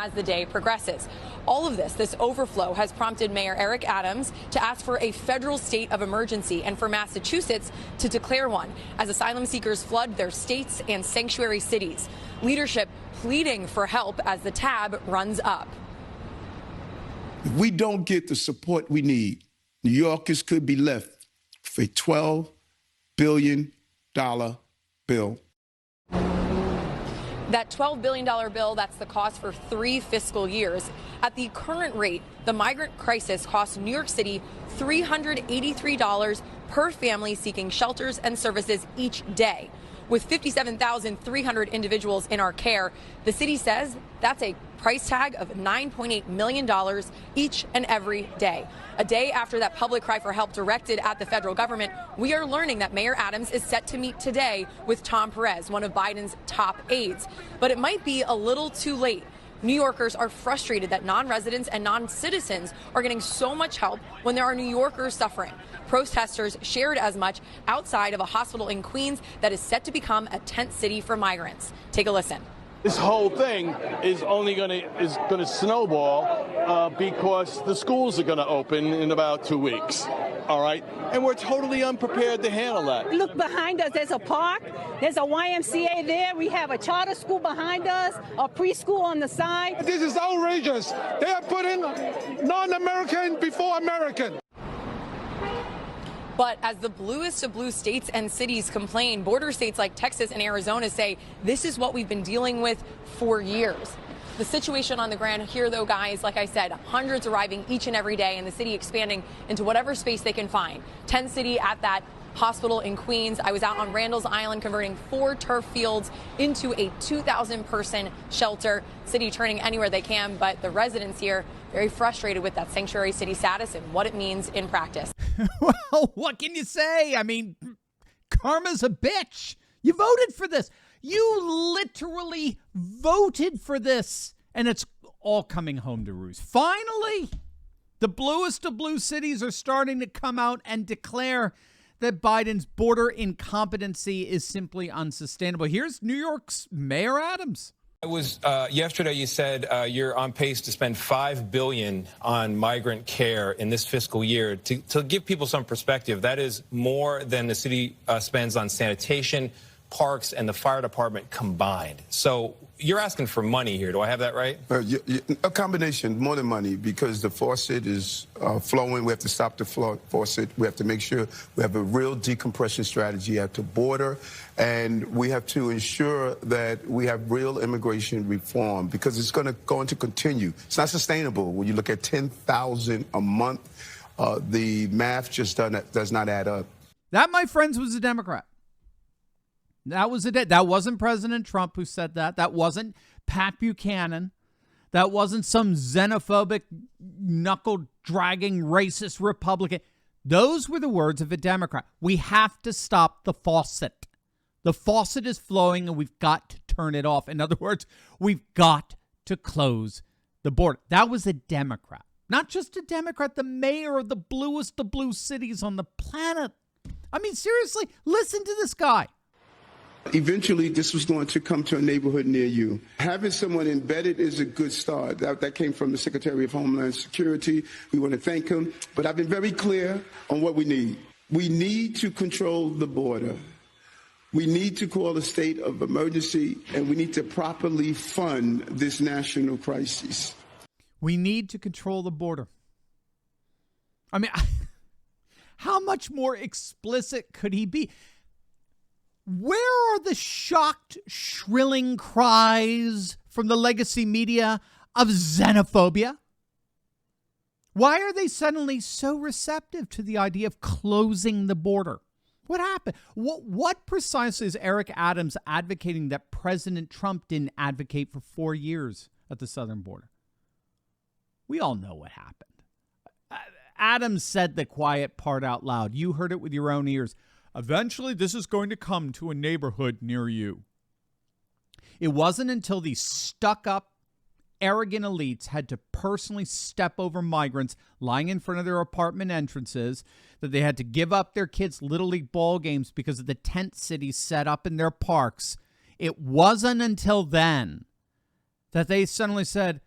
as the day progresses. All of this overflow has prompted Mayor Eric Adams to ask for a federal state of emergency and for Massachusetts to declare one as asylum seekers flood their states and sanctuary cities. Leadership pleading for help as the tab runs up. If we don't get the support we need, New Yorkers could be left with a $12 billion bill. That $12 billion bill, that's the cost for 3 fiscal years. At the current rate, the migrant crisis costs New York City $383 per family seeking shelters and services each day. With 57,300 individuals in our care, the city says that's a price tag of $9.8 million each and every day. A day after that public cry for help directed at the federal government, we are learning that Mayor Adams is set to meet today with Tom Perez, one of Biden's top aides. But it might be a little too late. New Yorkers are frustrated that non-residents and non-citizens are getting so much help when there are New Yorkers suffering. Protesters shared as much outside of a hospital in Queens that is set to become a tent city for migrants. Take a listen. This whole thing is only going to snowball because the schools are going to open in about 2 weeks. All right. And we're totally unprepared to handle that. Look behind us. There's a park. There's a YMCA there. We have a charter school behind us, a preschool on the side. This is outrageous. They are putting non-American before American. But as the bluest of blue states and cities complain, border states like Texas and Arizona say this is what we've been dealing with for years. The situation on the ground here, though, guys, like I said, hundreds arriving each and every day, and the city expanding into whatever space they can find. Tent City at that hospital in Queens. I was out on Randall's Island converting 4 turf fields into a 2,000-person shelter. City turning anywhere they can, but the residents here very frustrated with that sanctuary city status and what it means in practice. Well, what can you say? I mean, karma's a bitch. You voted for this. You literally voted for this. And it's all coming home to roost. Finally, the bluest of blue cities are starting to come out and declare that Biden's border incompetency is simply unsustainable. Here's New York's Mayor Adams. It was yesterday you said you're on pace to spend $5 billion on migrant care in this fiscal year. To give people some perspective, that is more than the city spends on sanitation, parks, and the fire department combined. So you're asking for money here. Do I have that right? A combination, more than money, because the faucet is flowing. We have to stop the faucet. We have to make sure we have a real decompression strategy at the border. And we have to ensure that we have real immigration reform because it's going to continue. It's not sustainable. When you look at 10,000 a month, the math just does not add up. That, my friends, was a Democrat. That wasn't President Trump who said that. That wasn't Pat Buchanan. That wasn't some xenophobic, knuckle-dragging, racist Republican. Those were the words of a Democrat. We have to stop the faucet. The faucet is flowing, and we've got to turn it off. In other words, we've got to close the border. That was a Democrat. Not just a Democrat, the mayor of the bluest of blue cities on the planet. I mean, seriously, listen to this guy. Eventually, this was going to come to a neighborhood near you. Having someone embedded is a good start. That came from the Secretary of Homeland Security. We want to thank him. But I've been very clear on what we need. We need to control the border. We need to call a state of emergency, and we need to properly fund this national crisis. We need to control the border. I mean, how much more explicit could he be? Where are the shocked, shrilling cries from the legacy media of xenophobia? Why are they suddenly so receptive to the idea of closing the border? What happened? What precisely is Eric Adams advocating that President Trump didn't advocate for 4 years at the southern border? We all know what happened. Adams said the quiet part out loud. You heard it with your own ears. Eventually, this is going to come to a neighborhood near you. It wasn't until these stuck-up, arrogant elites had to personally step over migrants lying in front of their apartment entrances that they had to give up their kids' Little League ball games because of the tent cities set up in their parks. It wasn't until then that they suddenly said,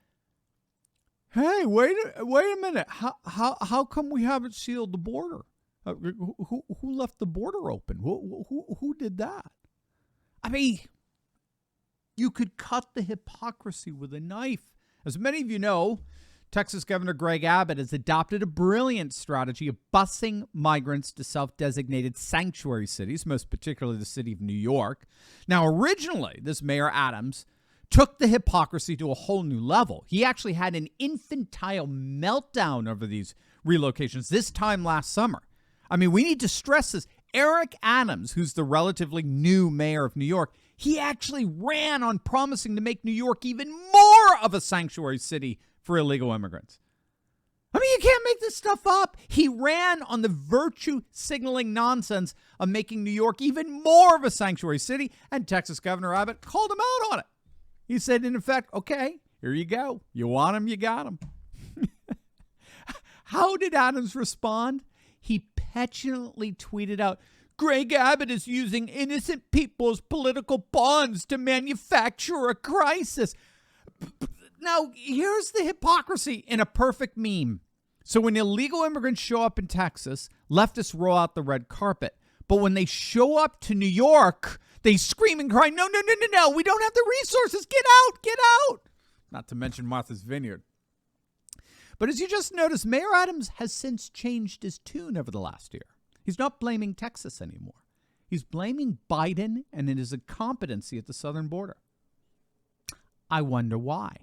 Hey, wait a minute. How come we haven't sealed the border? Who left the border open? Who did that? I mean, you could cut the hypocrisy with a knife. As many of you know, Texas Governor Greg Abbott has adopted a brilliant strategy of busing migrants to self-designated sanctuary cities, most particularly the city of New York. Now, originally, this Mayor Adams took the hypocrisy to a whole new level. He actually had an infantile meltdown over these relocations this time last summer. I mean, we need to stress this. Eric Adams, who's the relatively new mayor of New York, he actually ran on promising to make New York even more of a sanctuary city for illegal immigrants. I mean, you can't make this stuff up. He ran on the virtue signaling nonsense of making New York even more of a sanctuary city, and Texas Governor Abbott called him out on it. He said, in effect, okay, here you go. You want him, you got him. How did Adams respond? He petulantly tweeted out, Greg Abbott is using innocent people's political bonds to manufacture a crisis. Now, here's the hypocrisy in a perfect meme. So when illegal immigrants show up in Texas, leftists roll out the red carpet. But when they show up to New York, they scream and cry, no, we don't have the resources. Get out. Not to mention Martha's Vineyard. But as you just noticed, Mayor Adams has since changed his tune over the last year. He's not blaming Texas anymore. He's blaming Biden and his incompetency at the southern border. I wonder why.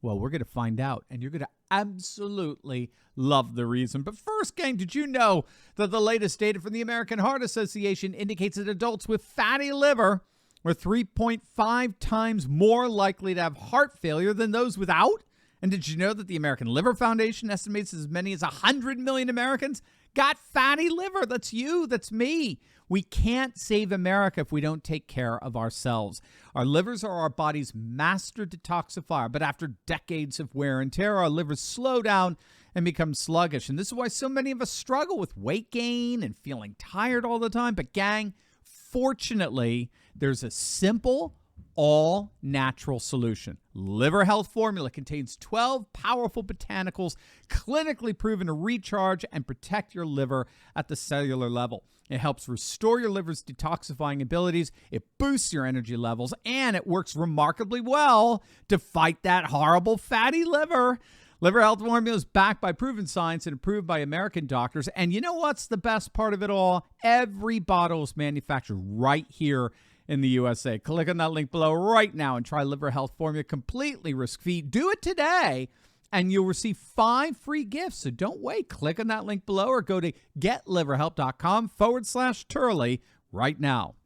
Well, we're going to find out, and you're going to absolutely love the reason. But first, gang, did you know that the latest data from the American Heart Association indicates that adults with fatty liver are 3.5 times more likely to have heart failure than those without? And did you know that the American Liver Foundation estimates as many as 100 million Americans got fatty liver? That's you. That's me. We can't save America if we don't take care of ourselves. Our livers are our body's master detoxifier, but after decades of wear and tear, our livers slow down and become sluggish. And this is why so many of us struggle with weight gain and feeling tired all the time. But gang, fortunately, there's a simple, all-natural solution. Liver Health Formula contains 12 powerful botanicals clinically proven to recharge and protect your liver at the cellular level. It helps restore your liver's detoxifying abilities, it boosts your energy levels, and it works remarkably well to fight that horrible fatty liver. Liver Health Formula is backed by proven science and approved by American doctors. And you know what's the best part of it all? Every bottle is manufactured right here in the USA. Click on that link below right now and try Liver Health Formula completely risk-free. Do it today, and you'll receive 5 free gifts. So don't wait. Click on that link below or go to getliverhelp.com/Turley right now.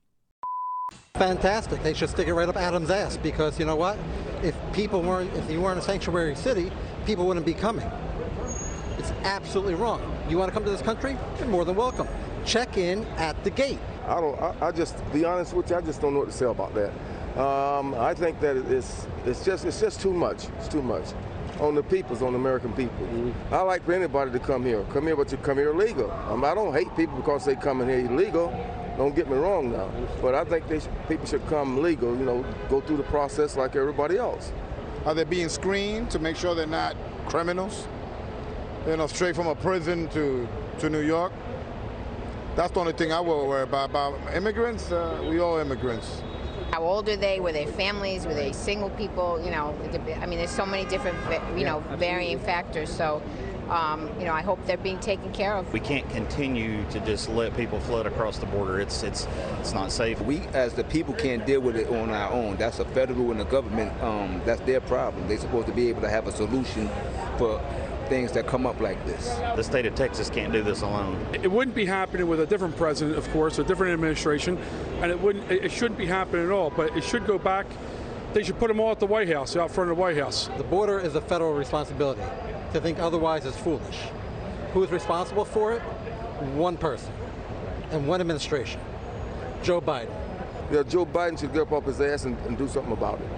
Fantastic. They should stick it right up Adam's ass because you know what? If you weren't a sanctuary city, people wouldn't be coming. It's absolutely wrong. You want to come to this country? You're more than welcome. Check in at the gate. I just, to be honest with you, I just don't know what to say about that. I think that it's just too much. It's too much on the American people. I like for anybody to come here, but you come here illegal. I don't hate people because they come in here illegal. Don't get me wrong now, but I think people should come legal. Go through the process like everybody else. Are they being screened to make sure they're not criminals? Straight from a prison to New York. That's the only thing I will worry about. About immigrants, we all immigrants. How old are they? Were they families? Were they single people? There's so many different, varying factors. So, I hope they're being taken care of. We can't continue to just let people flood across the border. It's not safe. We, as the people, can't deal with it on our own. That's the federal and the government. That's their problem. They're supposed to be able to have a solution for things that come up like this. The state of Texas can't do this alone. It wouldn't be happening with a different president, of course, a different administration, and it shouldn't be happening at all, but it should go back. They should put them all at the White House, out front of the White House. The border is a federal responsibility. To think otherwise is foolish. Who is responsible for it? One person and one administration, Joe Biden. Yeah, Joe Biden should get up off his ass and do something about it.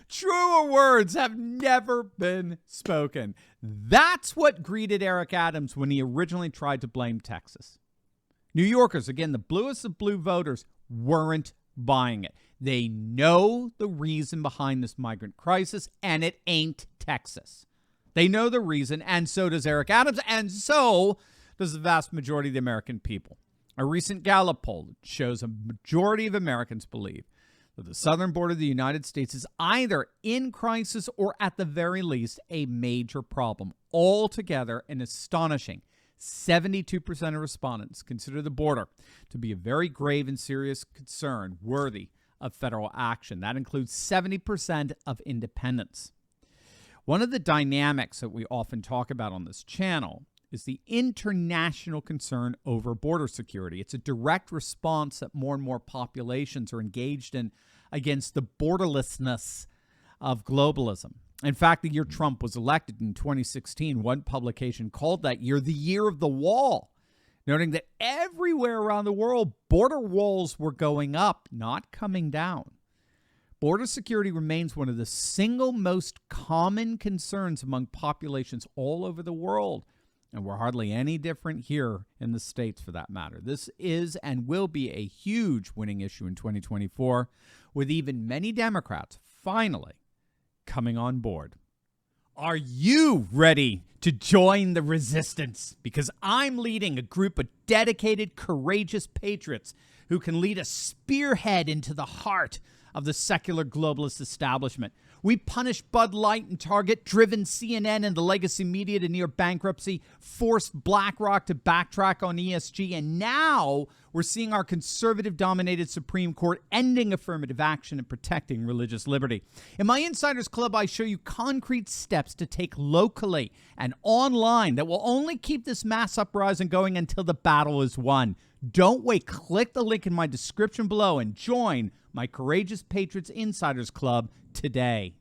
Truer words have never been spoken. That's what greeted Eric Adams when he originally tried to blame Texas. New Yorkers, again, the bluest of blue voters, weren't buying it. They know the reason behind this migrant crisis, and it ain't Texas. They know the reason, and so does Eric Adams, and so does the vast majority of the American people. A recent Gallup poll shows a majority of Americans believe that the southern border of the United States is either in crisis or, at the very least, a major problem. Altogether, an astonishing 72% of respondents consider the border to be a very grave and serious concern worthy of federal action. That includes 70% of independents. One of the dynamics that we often talk about on this channel is the international concern over border security. It's a direct response that more and more populations are engaged in against the borderlessness of globalism. In fact, the year Trump was elected in 2016, one publication called that year the year of the wall, noting that everywhere around the world, border walls were going up, not coming down. Border security remains one of the single most common concerns among populations all over the world, and we're hardly any different here in the States for that matter. This is and will be a huge winning issue in 2024, with even many Democrats finally coming on board. Are you ready to join the resistance? Because I'm leading a group of dedicated, courageous patriots who can lead a spearhead into the heart of the secular globalist establishment. We punished Bud Light and Target, driven CNN and the legacy media to near bankruptcy, forced BlackRock to backtrack on ESG, and now we're seeing our conservative-dominated Supreme Court ending affirmative action and protecting religious liberty. In my Insiders Club, I show you concrete steps to take locally and online that will only keep this mass uprising going until the battle is won. Don't wait. Click the link in my description below and join my Courageous Patriots Insiders Club today.